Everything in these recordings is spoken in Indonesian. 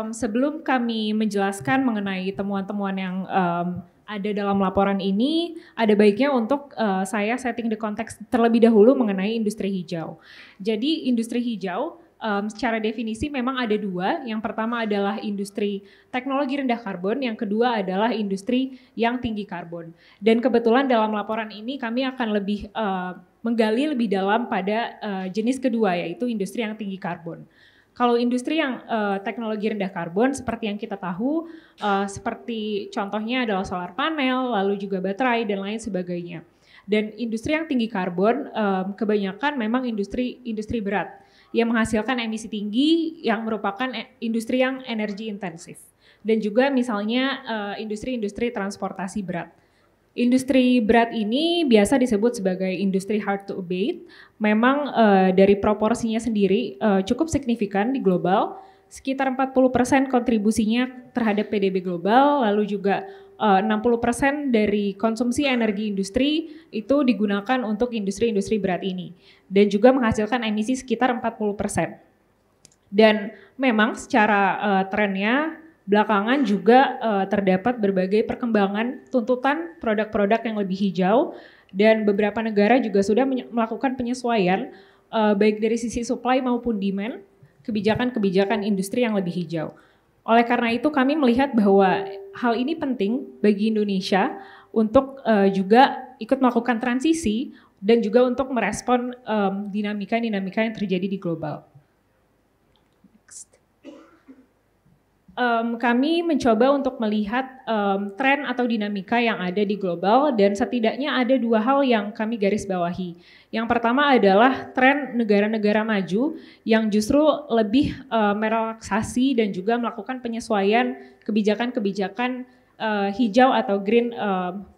Sebelum kami menjelaskan mengenai temuan-temuan yang ada dalam laporan ini, ada baiknya untuk saya setting the konteks terlebih dahulu mengenai industri hijau. Jadi industri hijau secara definisi memang ada dua. Yang pertama adalah industri teknologi rendah karbon, yang kedua adalah industri yang tinggi karbon. Dan kebetulan dalam laporan ini kami akan lebih menggali lebih dalam pada jenis kedua, yaitu industri yang tinggi karbon. Kalau industri yang teknologi rendah karbon seperti yang kita tahu, seperti contohnya adalah solar panel, lalu juga baterai dan lain sebagainya. Dan industri yang tinggi karbon kebanyakan memang industri berat yang menghasilkan emisi tinggi yang merupakan industri yang energi intensif. Dan juga misalnya industri-industri transportasi berat. Industri berat ini biasa disebut sebagai industri hard to abate. Memang dari proporsinya sendiri cukup signifikan di global, sekitar 40% kontribusinya terhadap PDB global, lalu juga 60% dari konsumsi energi industri itu digunakan untuk industri-industri berat ini. Dan juga menghasilkan emisi sekitar 40%. Dan memang secara trennya, belakangan juga terdapat berbagai perkembangan tuntutan produk-produk yang lebih hijau dan beberapa negara juga sudah melakukan penyesuaian baik dari sisi supply maupun demand kebijakan-kebijakan industri yang lebih hijau. Oleh karena itu kami melihat bahwa hal ini penting bagi Indonesia untuk juga ikut melakukan transisi dan juga untuk merespon dinamika-dinamika yang terjadi di global. Kami mencoba untuk melihat tren atau dinamika yang ada di global dan setidaknya ada dua hal yang kami garis bawahi. Yang pertama adalah tren negara-negara maju yang justru lebih merelaksasi dan juga melakukan penyesuaian kebijakan-kebijakan hijau atau green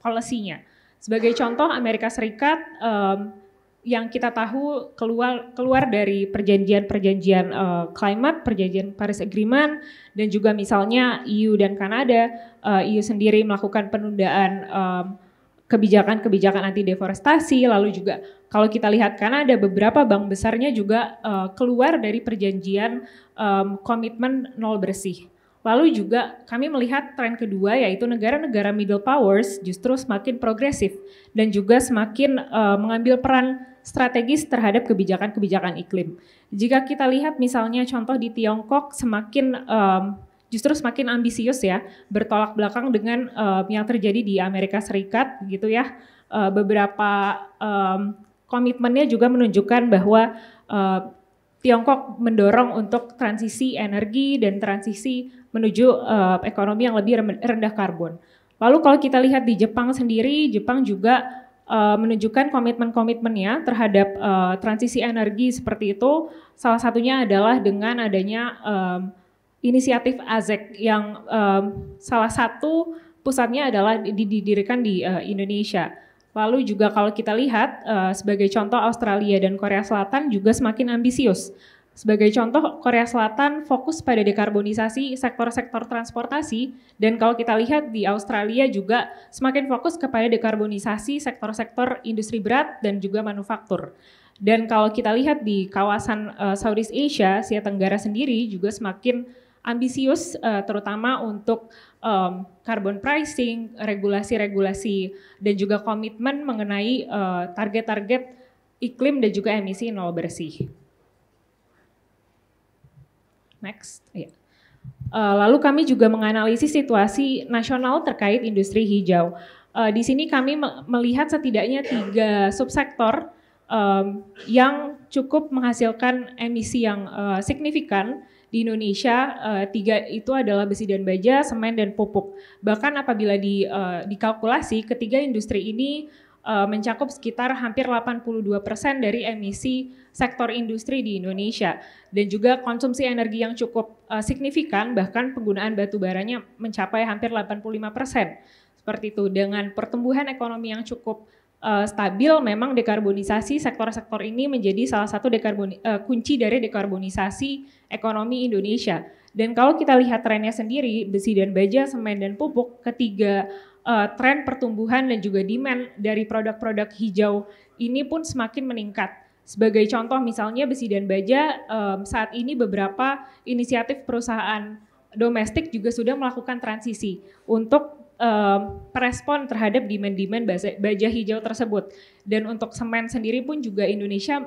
policy-nya. Sebagai contoh Amerika Serikat yang kita tahu keluar dari perjanjian climate, perjanjian Paris Agreement, dan juga misalnya EU dan Kanada, EU sendiri melakukan penundaan kebijakan-kebijakan anti deforestasi, lalu juga kalau kita lihat Kanada beberapa bank besarnya juga keluar dari perjanjian komitmen nol bersih. Lalu juga kami melihat tren kedua yaitu negara-negara middle powers justru semakin progresif dan juga semakin mengambil peran strategis terhadap kebijakan-kebijakan iklim. Jika kita lihat misalnya contoh di Tiongkok justru semakin ambisius ya, bertolak belakang dengan yang terjadi di Amerika Serikat gitu ya. Beberapa komitmennya juga menunjukkan bahwa Tiongkok mendorong untuk transisi energi dan transisi menuju ekonomi yang lebih rendah karbon. Lalu kalau kita lihat di Jepang sendiri, Jepang juga menunjukkan komitmen-komitmennya terhadap transisi energi seperti itu. Salah satunya adalah dengan adanya inisiatif AZEC yang salah satu pusatnya adalah didirikan di Indonesia. Lalu juga kalau kita lihat sebagai contoh Australia dan Korea Selatan juga semakin ambisius. Sebagai contoh Korea Selatan fokus pada dekarbonisasi sektor-sektor transportasi dan kalau kita lihat di Australia juga semakin fokus kepada dekarbonisasi sektor-sektor industri berat dan juga manufaktur. Dan kalau kita lihat di kawasan Southeast Asia, Asia Tenggara sendiri juga semakin ambisius terutama untuk carbon pricing, regulasi-regulasi dan juga komitmen mengenai target-target iklim dan juga emisi nol bersih. Next. Ya. Lalu kami juga menganalisis situasi nasional terkait industri hijau. Di sini kami melihat setidaknya 3 subsektor yang cukup menghasilkan emisi yang signifikan di Indonesia. 3 itu adalah besi dan baja, semen dan pupuk. Bahkan apabila dikalkulasi, ketiga industri ini mencakup sekitar hampir 82% dari emisi sektor industri di Indonesia dan juga konsumsi energi yang cukup signifikan, bahkan penggunaan batu baranya mencapai hampir 85%. Seperti itu, dengan pertumbuhan ekonomi yang cukup stabil, memang dekarbonisasi sektor-sektor ini menjadi salah satu kunci dari dekarbonisasi ekonomi Indonesia. Dan kalau kita lihat trennya sendiri, besi dan baja, semen dan pupuk, ketiga tren pertumbuhan dan juga demand dari produk-produk hijau ini pun semakin meningkat. Sebagai contoh misalnya besi dan baja, saat ini beberapa inisiatif perusahaan domestik juga sudah melakukan transisi untuk merespon terhadap demand-demand baja hijau tersebut. Dan untuk semen sendiri pun juga Indonesia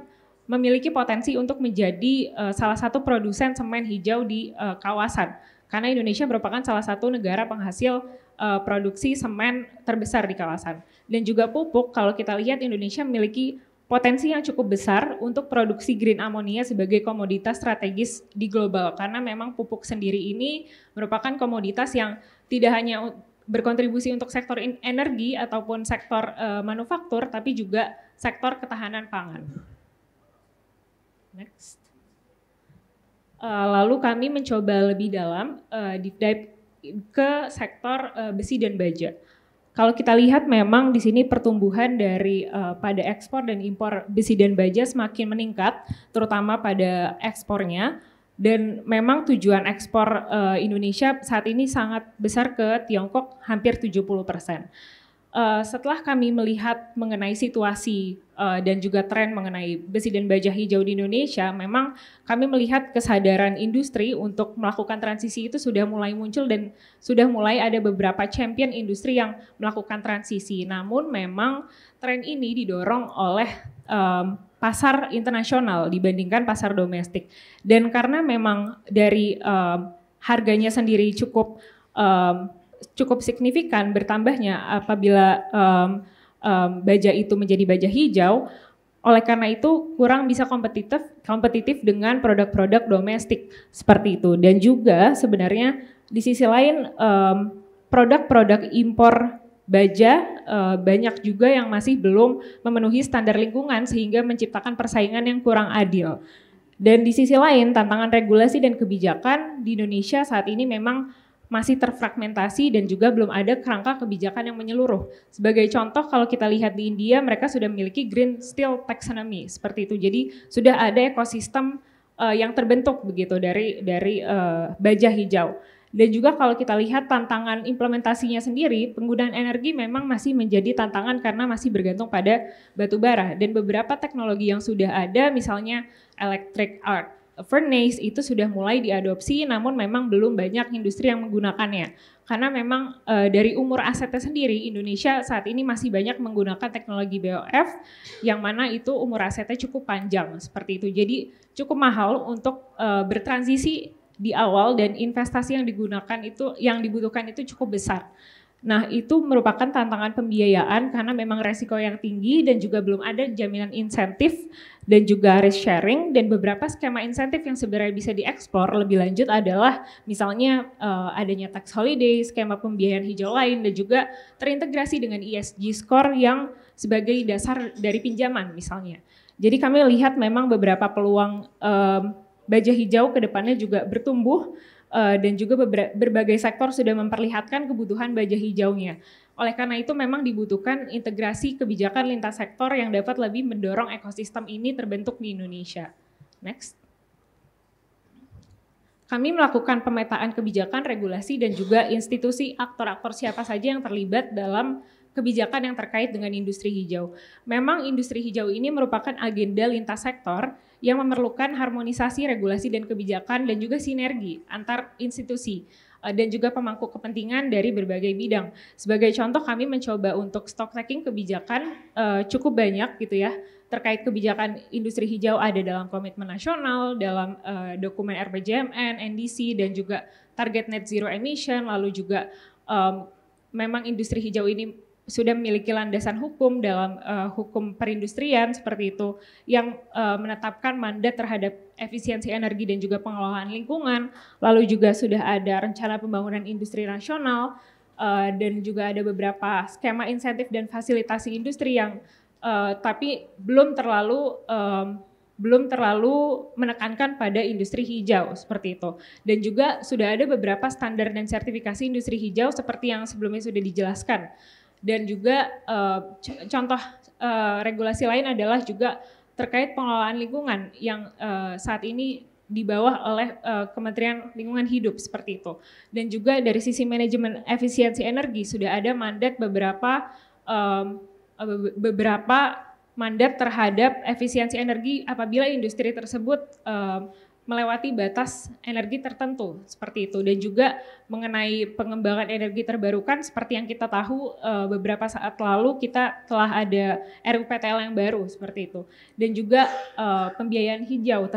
memiliki potensi untuk menjadi salah satu produsen semen hijau di kawasan. Karena Indonesia merupakan salah satu negara penghasil produksi semen terbesar di kawasan. Dan juga pupuk, kalau kita lihat Indonesia memiliki potensi yang cukup besar untuk produksi green ammonia sebagai komoditas strategis di global. Karena memang pupuk sendiri ini merupakan komoditas yang tidak hanya berkontribusi untuk sektor energi ataupun sektor manufaktur, tapi juga sektor ketahanan pangan. Next. Lalu kami mencoba lebih dalam deep dive ke sektor besi dan baja. Kalau kita lihat memang di sini pertumbuhan dari pada ekspor dan impor besi dan baja semakin meningkat, terutama pada ekspornya. Dan memang tujuan ekspor Indonesia saat ini sangat besar ke Tiongkok, hampir 70%. Setelah kami melihat mengenai situasi dan juga tren mengenai besi dan baja hijau di Indonesia, memang kami melihat kesadaran industri untuk melakukan transisi itu sudah mulai muncul dan sudah mulai ada beberapa champion industri yang melakukan transisi. Namun memang tren ini didorong oleh pasar internasional dibandingkan pasar domestik. Dan karena memang dari harganya sendiri cukup signifikan bertambahnya apabila baja itu menjadi baja hijau, oleh karena itu kurang bisa kompetitif dengan produk-produk domestik seperti itu. Dan juga sebenarnya di sisi lain produk-produk impor baja banyak juga yang masih belum memenuhi standar lingkungan sehingga menciptakan persaingan yang kurang adil. Dan di sisi lain tantangan regulasi dan kebijakan di Indonesia saat ini memang masih terfragmentasi dan juga belum ada kerangka kebijakan yang menyeluruh. Sebagai contoh kalau kita lihat di India mereka sudah memiliki Green Steel Taxonomy seperti itu. Jadi sudah ada ekosistem yang terbentuk begitu dari baja hijau. Dan juga kalau kita lihat tantangan implementasinya sendiri, penggunaan energi memang masih menjadi tantangan karena masih bergantung pada batu bara. Dan beberapa teknologi yang sudah ada, misalnya electric arc furnace itu sudah mulai diadopsi, namun memang belum banyak industri yang menggunakannya. Karena memang dari umur asetnya sendiri, Indonesia saat ini masih banyak menggunakan teknologi BOF, yang mana itu umur asetnya cukup panjang seperti itu. Jadi cukup mahal untuk bertransisi di awal dan investasi yang dibutuhkan itu cukup besar. Nah, itu merupakan tantangan pembiayaan karena memang resiko yang tinggi dan juga belum ada jaminan insentif dan juga risk sharing, dan beberapa skema insentif yang sebenarnya bisa dieksplor lebih lanjut adalah misalnya adanya tax holiday, skema pembiayaan hijau lain, dan juga terintegrasi dengan ESG score yang sebagai dasar dari pinjaman misalnya. Jadi kami lihat memang beberapa peluang baja hijau ke depannya juga bertumbuh dan juga berbagai sektor sudah memperlihatkan kebutuhan baja hijaunya. Oleh karena itu memang dibutuhkan integrasi kebijakan lintas sektor yang dapat lebih mendorong ekosistem ini terbentuk di Indonesia. Next. Kami melakukan pemetaan kebijakan, regulasi, dan juga institusi aktor-aktor siapa saja yang terlibat dalam kebijakan yang terkait dengan industri hijau. Memang industri hijau ini merupakan agenda lintas sektor yang memerlukan harmonisasi regulasi dan kebijakan dan juga sinergi antar institusi dan juga pemangku kepentingan dari berbagai bidang. Sebagai contoh kami mencoba untuk stock taking kebijakan cukup banyak gitu ya, terkait kebijakan industri hijau ada dalam komitmen nasional, dalam dokumen RPJMN, NDC, dan juga target net zero emission, lalu juga memang industri hijau ini sudah memiliki landasan hukum dalam hukum perindustrian seperti itu yang menetapkan mandat terhadap efisiensi energi dan juga pengelolaan lingkungan, lalu juga sudah ada rencana pembangunan industri nasional dan juga ada beberapa skema insentif dan fasilitasi industri yang tapi belum terlalu menekankan pada industri hijau seperti itu. Dan juga sudah ada beberapa standar dan sertifikasi industri hijau seperti yang sebelumnya sudah dijelaskan. Dan juga contoh regulasi lain adalah juga terkait pengelolaan lingkungan yang saat ini di bawah oleh Kementerian Lingkungan Hidup seperti itu. Dan juga dari sisi manajemen efisiensi energi sudah ada mandat beberapa mandat terhadap efisiensi energi apabila industri tersebut melewati batas energi tertentu seperti itu, dan juga mengenai pengembangan energi terbarukan seperti yang kita tahu beberapa saat lalu kita telah ada RUPTL yang baru seperti itu, dan juga pembiayaan hijau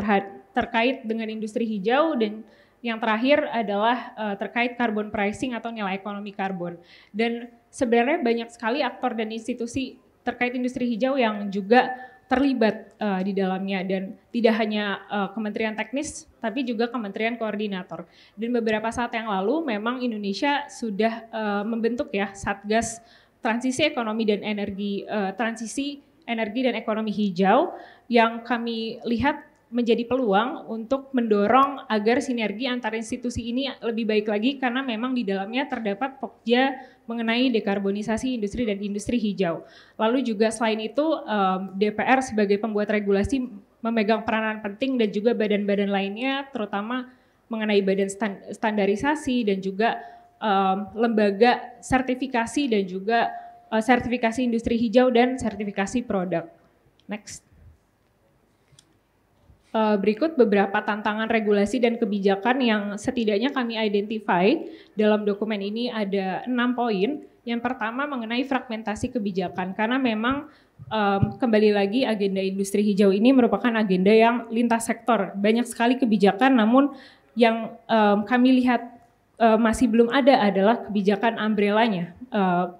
terkait dengan industri hijau, dan yang terakhir adalah terkait carbon pricing atau nilai ekonomi karbon. Dan sebenarnya banyak sekali aktor dan institusi terkait industri hijau yang juga terlibat di dalamnya, dan tidak hanya kementerian teknis tapi juga kementerian koordinator. Dan beberapa saat yang lalu memang Indonesia sudah membentuk ya Satgas Transisi Ekonomi dan Energi, Transisi Energi dan Ekonomi Hijau, yang kami lihat menjadi peluang untuk mendorong agar sinergi antar institusi ini lebih baik lagi, karena memang di dalamnya terdapat pokja mengenai dekarbonisasi industri dan industri hijau. Lalu juga selain itu DPR sebagai pembuat regulasi memegang peranan penting, dan juga badan-badan lainnya terutama mengenai badan standarisasi dan juga lembaga sertifikasi dan juga sertifikasi industri hijau dan sertifikasi produk. Next. Berikut beberapa tantangan regulasi dan kebijakan yang setidaknya kami identify dalam dokumen ini. Ada 6 poin. Yang pertama mengenai fragmentasi kebijakan, karena memang kembali lagi agenda industri hijau ini merupakan agenda yang lintas sektor. Banyak sekali kebijakan, namun yang kami lihat masih belum ada adalah kebijakan umbrellanya,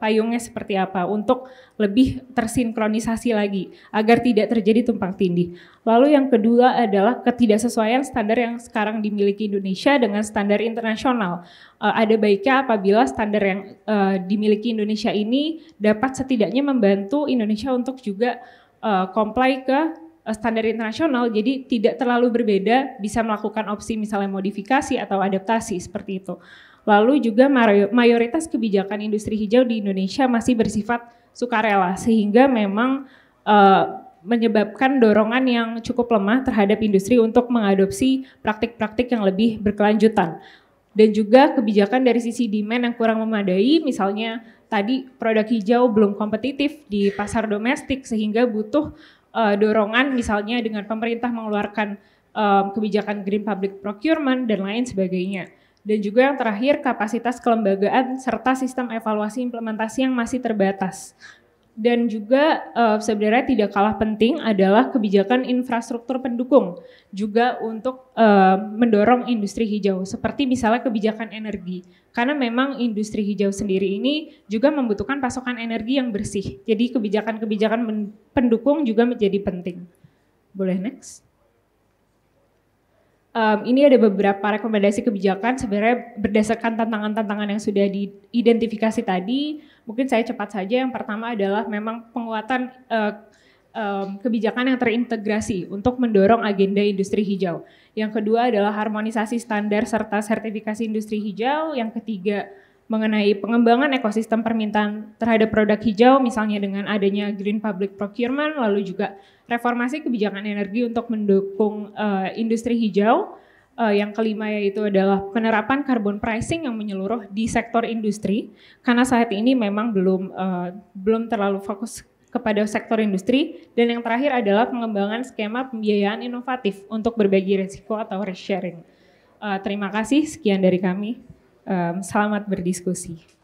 payungnya seperti apa untuk lebih tersinkronisasi lagi agar tidak terjadi tumpang tindih. Lalu yang kedua adalah ketidaksesuaian standar yang sekarang dimiliki Indonesia dengan standar internasional. Ada baiknya apabila standar yang dimiliki Indonesia ini dapat setidaknya membantu Indonesia untuk juga comply ke standar internasional, jadi tidak terlalu berbeda, bisa melakukan opsi misalnya modifikasi atau adaptasi seperti itu. Lalu juga mayoritas kebijakan industri hijau di Indonesia masih bersifat sukarela, sehingga memang menyebabkan dorongan yang cukup lemah terhadap industri untuk mengadopsi praktik-praktik yang lebih berkelanjutan. Dan juga kebijakan dari sisi demand yang kurang memadai, misalnya tadi produk hijau belum kompetitif di pasar domestik sehingga butuh dorongan misalnya dengan pemerintah mengeluarkan kebijakan green public procurement dan lain sebagainya. Dan juga yang terakhir kapasitas kelembagaan serta sistem evaluasi implementasi yang masih terbatas. Dan juga sebenarnya tidak kalah penting adalah kebijakan infrastruktur pendukung juga untuk mendorong industri hijau, seperti misalnya kebijakan energi. Karena memang industri hijau sendiri ini juga membutuhkan pasokan energi yang bersih. Jadi kebijakan-kebijakan pendukung juga menjadi penting. Boleh next? Ini ada beberapa rekomendasi kebijakan sebenarnya berdasarkan tantangan-tantangan yang sudah diidentifikasi tadi. Mungkin saya cepat saja. Yang pertama adalah memang penguatan kebijakan yang terintegrasi untuk mendorong agenda industri hijau. Yang kedua adalah harmonisasi standar serta sertifikasi industri hijau. Yang ketiga mengenai pengembangan ekosistem permintaan terhadap produk hijau, misalnya dengan adanya green public procurement, lalu juga reformasi kebijakan energi untuk mendukung industri hijau. Yang kelima yaitu adalah penerapan carbon pricing yang menyeluruh di sektor industri, karena saat ini memang belum terlalu fokus kepada sektor industri. Dan yang terakhir adalah pengembangan skema pembiayaan inovatif untuk berbagi risiko atau risk sharing. Terima kasih, sekian dari kami. Selamat berdiskusi.